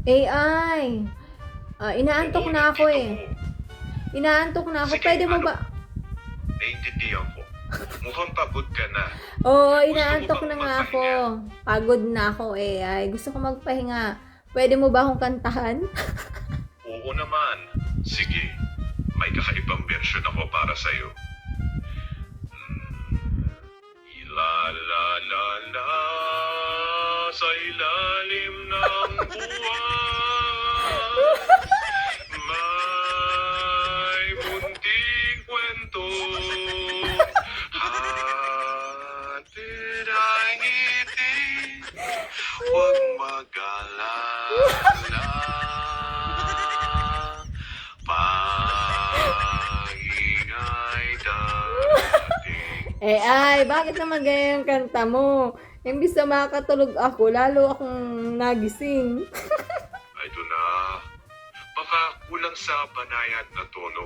AI. Inaantok Oo, na ako nandito eh. ko. Inaantok na ako. Sige, Pwede mo ano? ba? Naiintindihan ko. Mukhang pagod ka na. Oo, Gusto mo inaantok bang na nga ako. magpahinga? Pagod na ako AI. Gusto ko magpahinga. Pwede mo ba akong kantahan? Oo naman. Sige, may kakaibang version ako para sa'yo. La la la la sa ilalim ng buwan may munting kwento hatid ay ngiti huwag mag-alala pag-ingay dating AI, bakit naman ganyan ang kanta mo? Imbis na makakatulog ako, lalo akong nagising. Ito na. Baka kulang sa banayad na tono.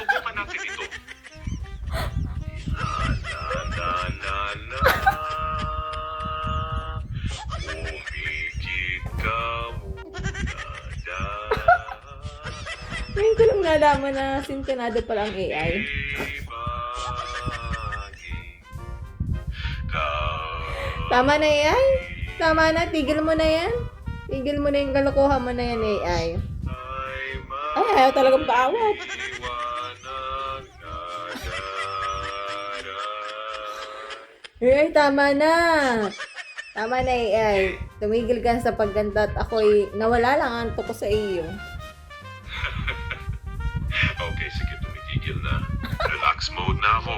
Subukan natin ito. La la la la la. Umikit ka muna dahil Ngayon ko lang nalaman na sintonado pala ang AI. Tama na AI? Tama na, tigil mo na yan. Tigil mo na yung kalokohan mo na yan AI. Ay, ayaw talagang paawat. AI, tama na. Tama na AI. Tumigil ka sa pagkanta at ako'y nawala lang ang antok ko sa iyo. Okay, sige, tumitigil na. Relax mode na ako.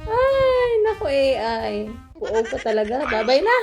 Ay, naku AI. Puo ka talaga. Babay na.